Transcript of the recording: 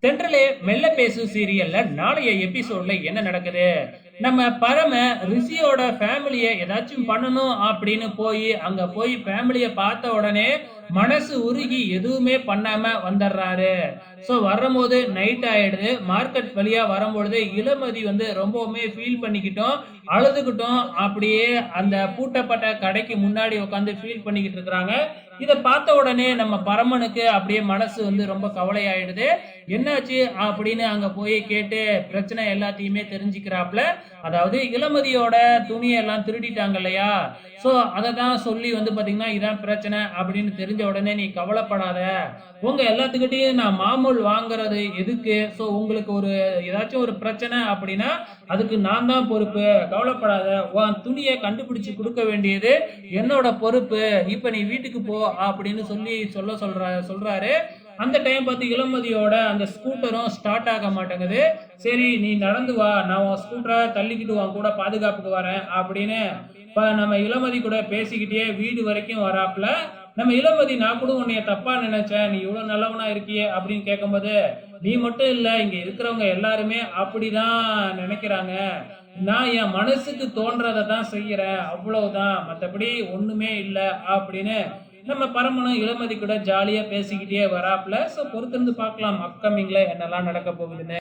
தென்றலே மெல்ல பேசு சீரியல்ல நாளைய எபிசோட்ல என்ன நடக்குது? நம்ம பரம ரிஷியோட ஃபேமிலிய ஏதாச்சும் பண்ணணும் அப்படின்னு அங்க போய் ஃபேமிலிய பார்த்த உடனே மனசு உருகி எதுவுமே பண்ணாம வந்துடுறாரு. வரும்போது நைட் ஆயிடுது. மார்க்கெட் வழியா வரும்பொழுது இளமதி ரொம்பவுமே ஃபீல் பண்ணிக்கிட்டும், அழுதுகிட்டும் அப்படியே அந்த பூட்டப்பட்ட கடைக்கு முன்னாடி உட்கார்ந்து ஃபீல் பண்ணிக்கிட்டு இருக்கிறாங்க. இத பார்த்த உடனே நம்ம பரமனுக்கு அப்படியே மனசு ரொம்ப கவலையாயிடுது. என்னாச்சு அப்படின்னு அங்க போய் கேட்டு பிரச்சனை எல்லாத்தையுமே தெரிஞ்சுக்கிறாப்ல. அதாவது இளமதியோட துணியெல்லாம் திருடிட்டாங்க இல்லையா? அததான் சொல்லி பார்த்தீங்கன்னா, இதான் பிரச்சனை அப்படின்னு தெரிஞ்ச உடனே, "நீ கவலைப்படாத. உங்க எல்லாத்துக்கிட்டயும் நான் மாமூல் வாங்குறது எதுக்கு? உங்களுக்கு ஏதாச்சும் ஒரு பிரச்சனை அப்படின்னா, அதுக்கு நான் தான் பொறுப்பு. கவலைப்படாத. உன் துணிய கண்டுபிடிச்சு குடுக்க வேண்டியது என்னோட பொறுப்பு. இப்ப நீ வீட்டுக்கு போ" அப்படின்னு சொல்லி சொல்றாரு. அந்த டைம் பார்த்து இளமதியோட அந்த ஸ்கூட்டரும் ஸ்டார்ட் ஆக மாட்டேங்குது. "சரி நீ நடந்து வா. நான் உன் ஸ்கூட்டர தள்ளிக்கிட்டு உன் கூட பாதுகாப்புக்கு வரேன்" அப்படின்னு நம்ம இளமதி கூட பேசிக்கிட்டே வீடு வரைக்கும் வராப்ல. நம்ம இளமதி, "நான் கூட உன்னைய தப்பா நினைச்சேன். நீ இவ்வளவு நல்லவனா இருக்கியே" அப்படின்னு கேட்கும்போது, "நீ மட்டும் இல்ல, இங்க இருக்கிறவங்க எல்லாருமே அப்படிதான் நினைக்கிறாங்க. நான் என் மனசுக்கு தோன்றத தான் செய்யறேன். அவ்வளவுதான். மத்தபடி ஒண்ணுமே இல்ல" அப்படின்னு நம்ம பரமனும் இளமதி கூட ஜாலியா பேசிக்கிட்டே வராப்ல. பொறுத்திருந்து பார்க்கலாம் அப்கமிங்ல என்னெல்லாம் நடக்க போகுதுன்னு.